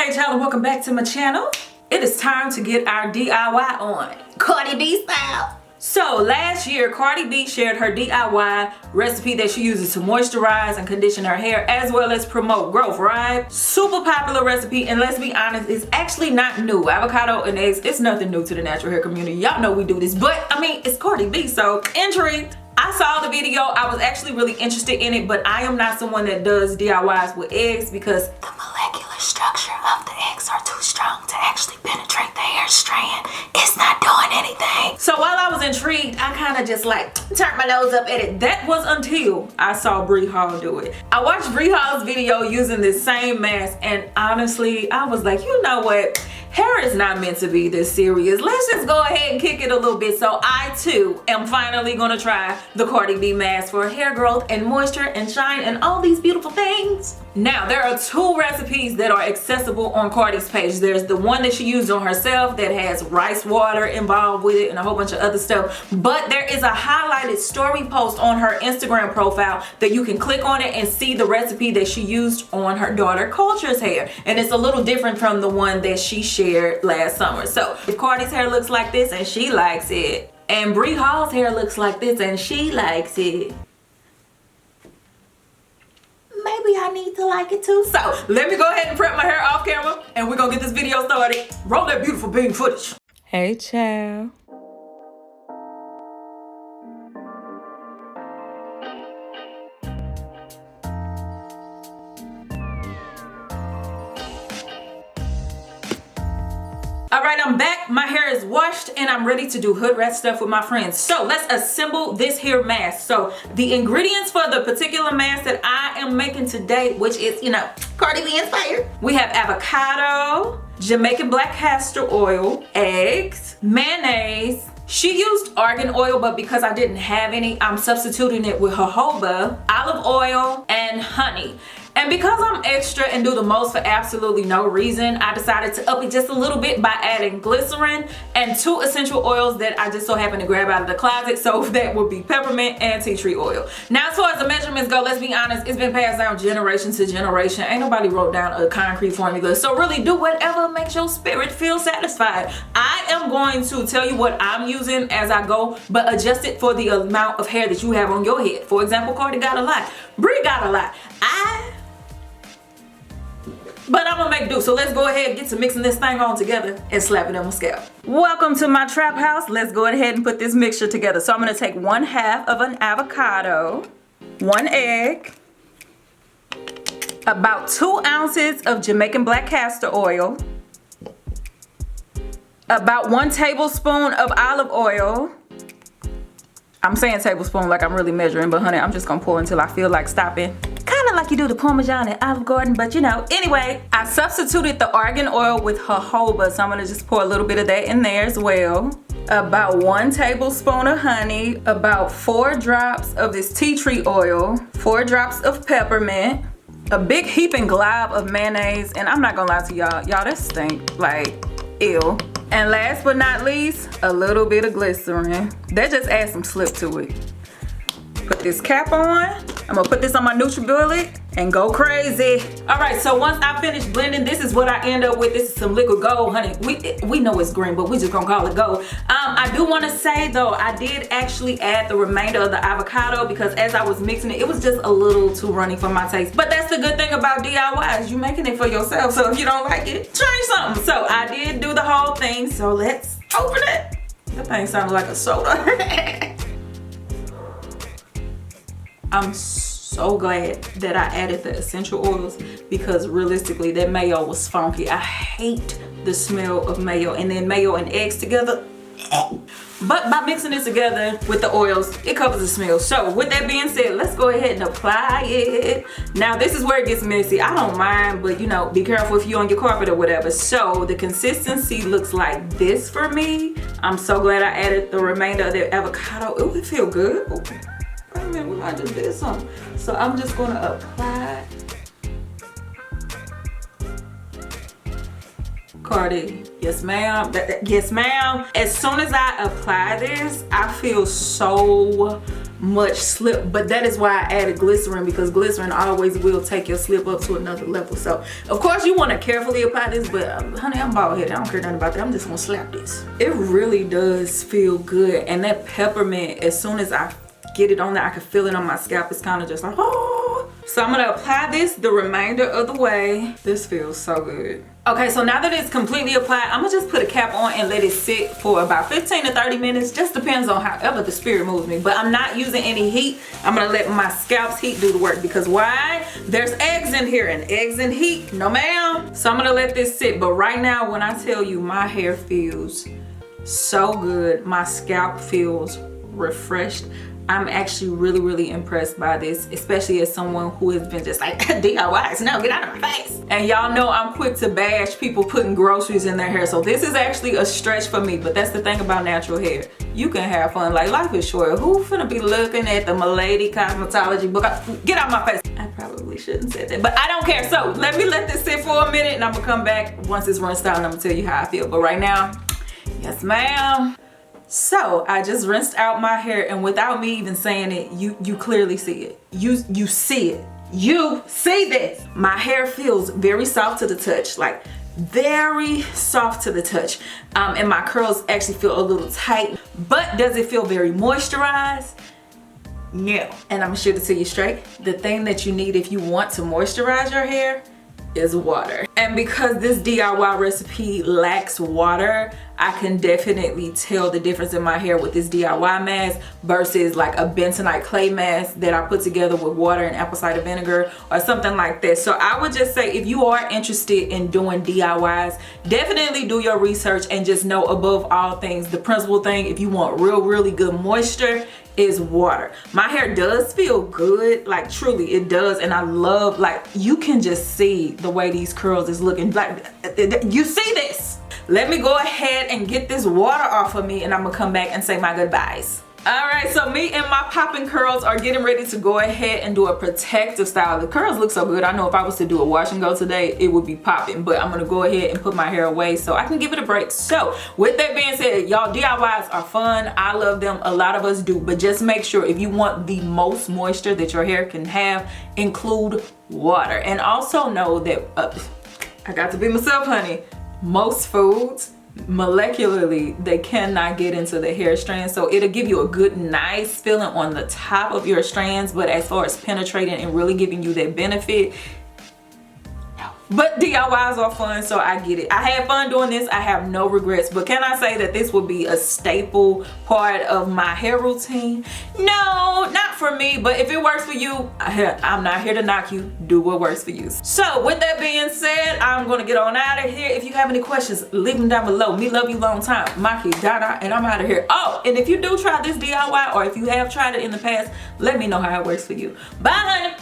Hey y'all, and welcome back to my channel. It is time to get our DIY on. Cardi B style. So last year, Cardi B shared her DIY recipe that she uses to moisturize and condition her hair as well as promote growth, right? Super popular recipe, and let's be honest, it's actually not new. Avocado and eggs, it's nothing new to the natural hair community. Y'all know we do this, but I mean, it's Cardi B, so intrigued. I saw the video, I was actually really interested in it, but I am not someone that does DIYs with eggs because the molecular structure of the eggs are too strong to actually penetrate the hair strand. It's not doing anything. So while I was intrigued, I kind of just like turned my nose up at it. That was until I saw Bree Hall do it. I watched Bree Hall's video using this same mask, and honestly, I was like, you know what? Hair is not meant to be this serious. Let's just go ahead and kick it a little bit. So I too am finally gonna try the Cardi B mask for hair growth and moisture and shine and all these beautiful things. Now, there are two recipes that are accessible on Cardi's page. There's the one that she used on herself that has rice water involved with it and a whole bunch of other stuff. But there is a highlighted story post on her Instagram profile that you can click on it and see the recipe that she used on her daughter Culture's hair. And it's a little different from the one that she shared last summer. So if Cardi's hair looks like this and she likes it, and Bree Hall's hair looks like this and she likes it, maybe I need to like it too. So let me go ahead and prep my hair off camera and we're gonna get this video started. Roll that beautiful bean footage. Hey child. All right, I'm back. My hair is washed and I'm ready to do hood rat stuff with my friends. So let's assemble this here mask. So the ingredients for the particular mask that I am making today, which is, you know, Cardi B inspired. We have avocado, Jamaican black castor oil, eggs, mayonnaise. She used argan oil, but because I didn't have any, I'm substituting it with jojoba, olive oil, and honey. And because I'm extra and do the most for absolutely no reason, I decided to up it just a little bit by adding glycerin and 2 essential oils that I just so happen to grab out of the closet. So that would be peppermint and tea tree oil. Now, as far as the measurements go, let's be honest, it's been passed down generation to generation. Ain't nobody wrote down a concrete formula. So really do whatever makes your spirit feel satisfied. I am going to tell you what I'm using as I go, but adjust it for the amount of hair that you have on your head. For example, Cardi got a lot. Bree got a lot. But I'm gonna make do, so let's go ahead and get to mixing this thing on together and slap it on my scalp. Welcome to my trap house. Let's go ahead and put this mixture together. So I'm gonna take 1/2 of an avocado, 1 egg, about 2 ounces of Jamaican black castor oil, about 1 tablespoon of olive oil. I'm saying tablespoon like I'm really measuring, but honey, I'm just gonna pour until I feel like stopping. Kind of like you do the Parmesan at Olive Garden, but you know. Anyway, I substituted the argan oil with jojoba, so I'm gonna just pour a little bit of that in there as well. About 1 tablespoon of honey, about 4 drops of this tea tree oil, 4 drops of peppermint, a big heaping glob of mayonnaise, and I'm not gonna lie to y'all, that stink like ew. And last but not least, a little bit of glycerin. That just adds some slip to it. Put this cap on. I'm gonna put this on my NutriBullet and go crazy. All right, so once I finish blending, this is what I end up with. This is some liquid gold, honey. We know it's green, but we just gonna call it gold. I do wanna say though, I did actually add the remainder of the avocado because as I was mixing it, it was just a little too runny for my taste. But that's the good thing about DIYs, you making it for yourself. So if you don't like it, change something. So I did do the whole thing, so let's open it. That thing sounded like a soda. I'm so glad that I added the essential oils because realistically that mayo was funky. I hate the smell of mayo, and then mayo and eggs together. But by mixing it together with the oils, it covers the smell. So with that being said, let's go ahead and apply it. Now this is where it gets messy. I don't mind, but you know, be careful if you're on your carpet or whatever. So the consistency looks like this for me. I'm so glad I added the remainder of the avocado. Ooh, it feel good. Ooh. Wait a minute, I just did something. So I'm just gonna apply. Cardi, yes ma'am, yes ma'am. As soon as I apply this, I feel so much slip, but that is why I added glycerin, because glycerin always will take your slip up to another level. So of course you want to carefully apply this, but honey, I'm bald headed, I don't care nothing about that. I'm just gonna slap this. It really does feel good, and that peppermint, as soon as I get it on there, I can feel it on my scalp. It's kind of just like, oh. So I'm gonna apply this the remainder of the way. This feels so good. Okay, so now that it's completely applied, I'm gonna just put a cap on and let it sit for about 15 to 30 minutes. Just depends on however the spirit moves me. But I'm not using any heat. I'm gonna let my scalp's heat do the work, because why? There's eggs in here, and eggs in heat, no ma'am. So I'm gonna let this sit. But right now, when I tell you my hair feels so good, my scalp feels refreshed, I'm actually really impressed by this, especially as someone who has been just like, DIYs, no, get out of my face. And y'all know I'm quick to bash people putting groceries in their hair, so this is actually a stretch for me. But that's the thing about natural hair. You can have fun, like life is short. Who finna be looking at the Milady cosmetology book? Get out my face. I probably shouldn't say that, but I don't care. So let this sit for a minute, and I'm gonna come back once it's rinsed out, and I'm gonna tell you how I feel. But right now, yes ma'am. So I just rinsed out my hair, and without me even saying it, you clearly see it. You see it. You see this. My hair feels very soft to the touch, like very soft to the touch. And my curls actually feel a little tight, but does it feel very moisturized? No. And I'm sure to tell you straight, the thing that you need if you want to moisturize your hair is water. And because this DIY recipe lacks water, I can definitely tell the difference in my hair with this DIY mask versus like a bentonite clay mask that I put together with water and apple cider vinegar or something like that. So I would just say, if you are interested in doing DIYs, definitely do your research, and just know above all things, the principal thing, if you want really good moisture, is water. My hair does feel good, like truly it does, and I love, like, you can just see the way these curls is looking. Like, you see this? Let me go ahead and get this water off of me, and I'm gonna come back and say my goodbyes. Alright, so me and my popping curls are getting ready to go ahead and do a protective style. The curls look so good. I know if I was to do a wash and go today, it would be popping, but I'm gonna go ahead and put my hair away so I can give it a break. So with that being said, y'all, DIYs are fun. I love them. A lot of us do, but just make sure, if you want the most moisture that your hair can have, include water. And also know that I got to be myself, honey. Most foods, molecularly, they cannot get into the hair strands, so it'll give you a good nice feeling on the top of your strands, but as far as penetrating and really giving you that benefit, no. But DIYs are fun, so I get it. I had fun doing this. I have no regrets. But can I say that this would be a staple part of my hair routine? No, not for me, but if it works for you, I'm not here to knock you. Do what works for you. So with that being said, I'm gonna get on out of here. If you have any questions, leave them down below. Me love you long time. Maki, Dada, and I'm out of here. Oh, and if you do try this DIY, or if you have tried it in the past, let me know how it works for you. Bye, honey.